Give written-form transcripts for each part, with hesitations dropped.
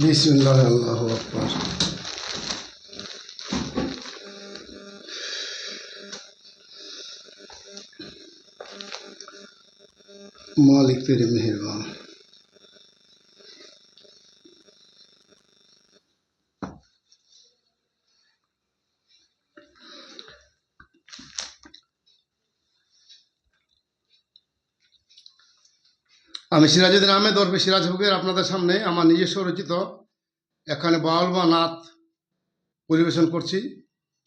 বিসমিল্লাহ আল্লাহু আকবার। মালিক তেরে মেহেরবান। আমি সিরাজউদ্দিন আহমেদ ওরফে সিরাজ ফকির আপনাদের সামনে আমার নিজস্ব রচিত এখানে বাউল বা নাথ পরিবেশন করছি।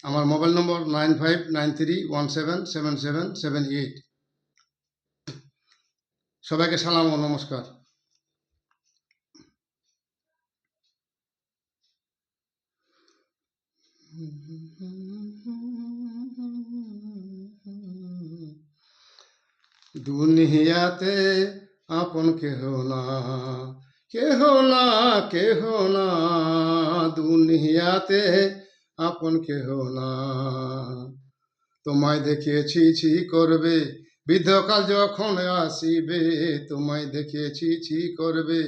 আমার মোবাইল নম্বর 9593177778। সবাইকে সালাম ও নমস্কার। দুনিয়াতে আপন কেহ না, কেহ না, কেহ না, দুনিয়াতে আপন কেহ না। তোমায় দেখে ছি ছি করবে বৃদ্ধকাল যখন আসিবে, তোমায় দেখে ছি ছি করবে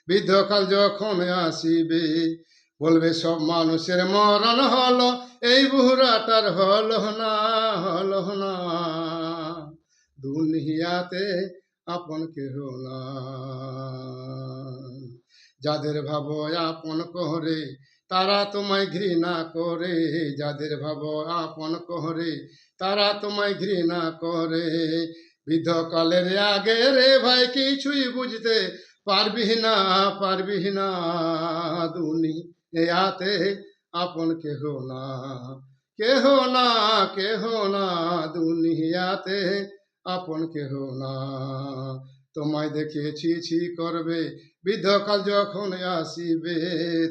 বৃদ্ধকাল যখন আসিবে। বলবে সব মানুষের মরণ হলো, এই বুড়াটার হলো না, হলো না। দুনিয়াতে আপন কেহ না। যাদের ভাবো আপন করে তারা তোমায় ঘৃণা করে, যাদের ভাবো আপন করে তারা তোমায় ঘৃণা করে। বৃদ্ধকালের আগে রে ভাই কিছুই বুঝতে পারবি না, পারবি না। দুনিয়াতে আপন কেহ না, কেহ না, কেহ না, দুনিয়াতে আপন কেহ না। তোমায় দেখে ছি ছি করবে বৃদ্ধকাল যখন আসিবে,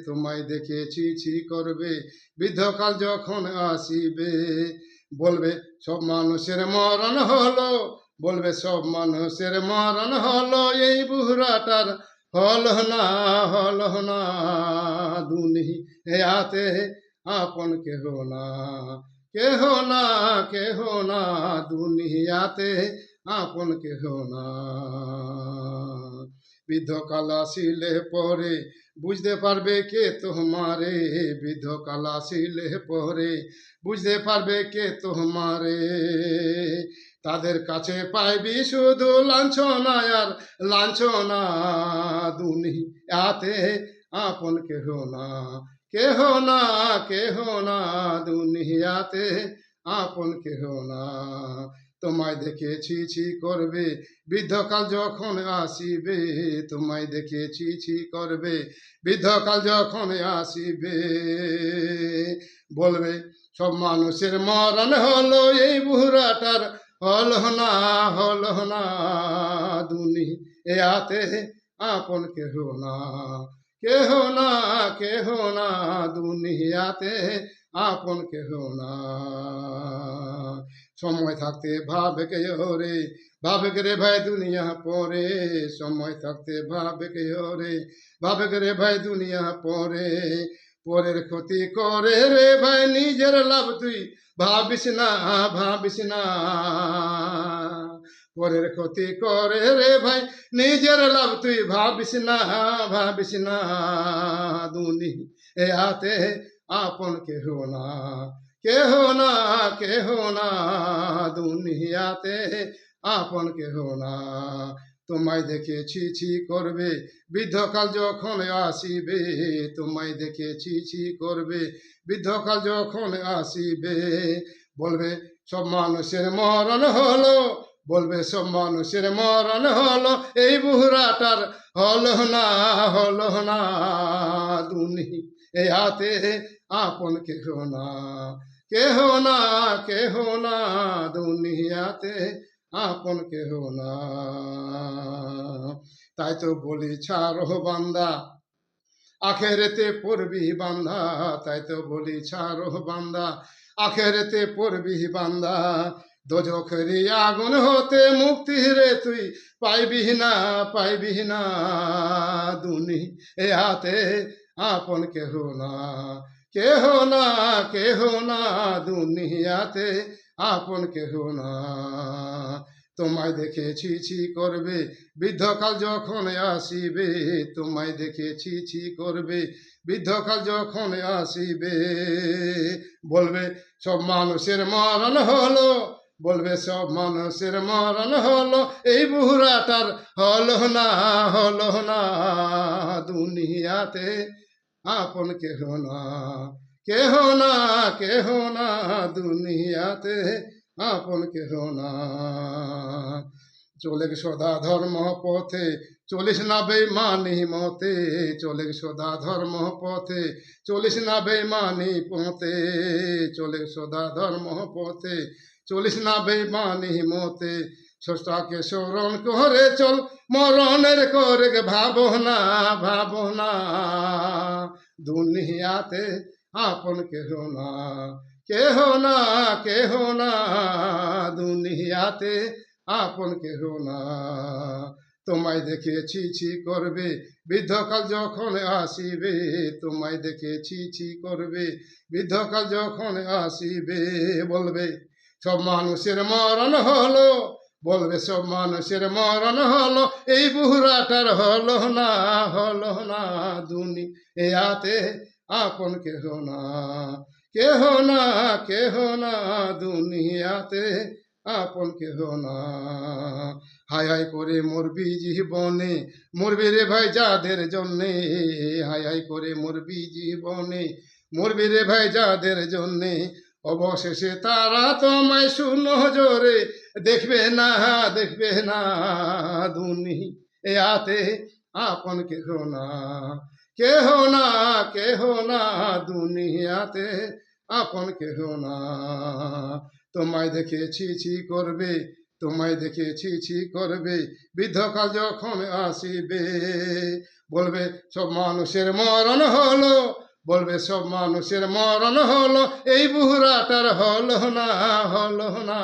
তোমায় দেখে ছি ছি করবে বৃদ্ধকাল যখন আসিবে। বলবে সব মানুষের মরণ হলো, বলবে সব মানুষের মরণ হলো, এই বুড়াটার হলো না, হলো না। দুনিয়াতে আপন কেহ না, কেহ না, কেহ না, দুনিয়াতে আপন কেহ না। বৃদ্ধকাল আসিলে পরে বুঝতে পারবে কে তোমারে, বৃদ্ধকাল আসিলে পরে বুঝতে পারবে কে তোমারে। তাদের কাছে পাইবি শুধু লাঞ্ছনা আর লাঞ্ছনা। দুনিয়াতে আপন কেহ না, কেহ না, কেহ না, দুনিয়াতে আপন কেহ না। তোমায় দেখে ছি ছি করবে বৃদ্ধকাল যখন আসিবে, তোমায় দেখে ছি ছি করবে বৃদ্ধকাল যখন আসিবে। বলবে সব মানুষের মরণ হলো, এই বুড়াটার হলো না, হলো না। দুনিয়াতে আপন কেহ না, কেহ না, কেহ না, দুনিয়াতে আপন কেহ না। সময় থাকতে ভাবে কে রে, ভাবে রে ভাই দুনিয়া পরে, সময় থাকতে ভাবে কে রে, ভাবে রে ভাই দুনিয়া পরে। পরের ক্ষতি করে রে ভাই নিজের লাভ তুই ভাবিস না, ভাবিস না। পরের ক্ষতি করে রে ভাই নিজের লাভ তুই ভাবিস না, ভাবিস না। দুনিয়াতে আপন কেহ না, কেহ না, কেহ না, দুনিয়াতে আপন কেহ না। তোমায় দেখে ছি ছি করবে বৃদ্ধকাল যখন আসিবে, তোমায় দেখে ছি ছি করবে বৃদ্ধকাল যখন আসিবে। বলবে সব মানুষের মরণ হলো, বলবে সব মানুষের মরণ হলো, এই বুড়াটার হলো না, হলো না। দুনিয়াতে আপন কেহ না, কেহ না, কেহ না, দুনিয়াতে আপন কেহ না। তাই তো বলি ছাড়ো বান্দা, আখেরেতে পড়বি বান্দা, তাই তো বলি ছাড়ো বান্দা, আখেরেতে পড়বি বান্দা। দোজখেরি আগুন হতে মুক্তি রে তুই পাইবি না, পাইবি না। দুনিয়াতে আপন কেহ না, কেহ না, কেহ না, দুনিয়াতে আপন কেহ না। তোমায় দেখে ছি ছি করবে বৃদ্ধকাল যখন আসিবে, তোমায় দেখে ছি ছি করবে বৃদ্ধকাল যখন আসিবে। বলবে সব মানুষের মরণ হলো, বলবে সব মানুষের মরণ হলো, এই বুড়াটার হলো না, হলো না। দুনিয়াতে আপন কেহ না, কেহ না, কেহ না, দুনিয়াতে আপন কেহ না। চলে সদা ধর্ম পথে, চলিস না বেমানি মতে, চলে সদা ধর্ম পথে, চলিস না বেমানি পথে, চলে সদা ধর্ম পথে, চলিস না বেমানি মতে। স্রষ্টাকে স্মরণ করে চল, মরণের করে ভাবনা, ভাবনা। দুনিয়াতে আপন কেহ না, কেহ না, কেহ না, দুনিয়াতে আপন কেহ না। তোমায় দেখে ছি ছি করবে বৃদ্ধকাল যখন আসিবে, তোমায় দেখে ছি ছি করবে বৃদ্ধকাল যখন আসিবে। বলবে সব মানুষের মরণ হলো, বলবে সব মানুষের মরণ হলো, এই বুড়াটার হলো না, হলো না। দুনিয়াতে আপন কেহ না, কেহ না, কেহ না, দুনিয়াতে আপন কেহ না। হায় হায় করে মরবি জীবনে, মরবি রে ভাই যাদের জন্যে, হায় হায় করে মরবি জীবনে, মরবি রে ভাই যাদের জন্যে। অবশেষে তারা তোমায় সুনজরে দেখবে না, দেখবে না। দুনিয়াতে আপন কেহ না, কেহ না, কেহ না, দুনিয়াতে আপন কেহ না। তোমায় দেখে ছি ছি করবে, তোমায় দেখে ছি ছি করবে বৃদ্ধকাল যখন আসিবে। বলবে সব মানুষের মরণ হলো, বলবে সব মানুষের মরণ হলো, এই বুড়াটার হলো না, হলো না।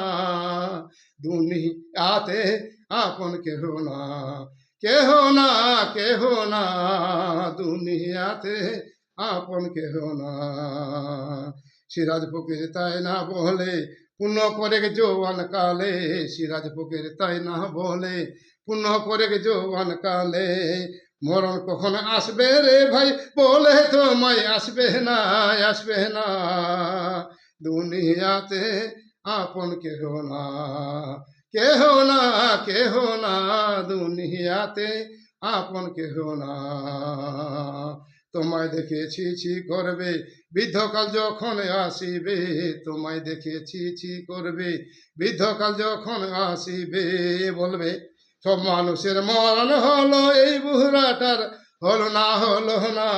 দুনিয়াতে আপন কেহ না, কেহ না, কেহ না, দুনিয়াতে আপন কেহ না। সিরাজ ফকির তাই না বলে পুণ্য করে জোয়ান কালে, সিরাজ ফকির তাই না বলে পুণ্য করে জোয়ান কালে। মরণ কখন আসবে রে ভাই বলে তোমায় আসবে না, আসবে না। দুনিয়াতে আপন কেহ না, কেহ না, কেহ না, দুনিয়াতে আপন কেহ না। তোমায় দেখে ছি ছি করবে বৃদ্ধকাল যখন আসিবে, তোমায় দেখে ছি ছি করবে বৃদ্ধকাল যখন আসিবে। বলবে সব মানুষের মরণ হলো, এই বুড়াটার হলো না, হলো না।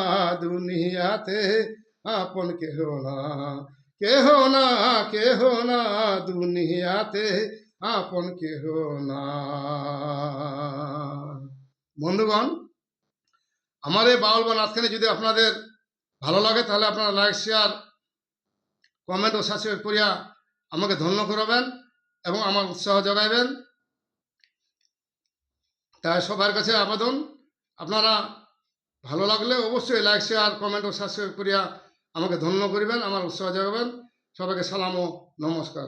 দুনিয়াতে আপন কেহ না, কেহ না, কেহ না, দুনিয়াতে আপন কেহ না। বন্ধুগণ, আমার এই বাউল বা নাচখানি যদি আপনাদের ভালো লাগে তাহলে আপনারা লাইক শেয়ার কমেন্ট ও সাবস্ক্রাইব করিয়া আমাকে ধন্য করবেন এবং আমার উৎসাহ যোগাইবেন। তাই সবার কাছে আবেদন, আপনারা ভালো লাগলে অবশ্যই লাইক শেয়ার কমেন্ট ও সাবস্ক্রাইব করিয়া আমাকে ধন্য করিবেন, আমার উৎসাহ যোগাবেন। সবাইকে সালাম ও নমস্কার।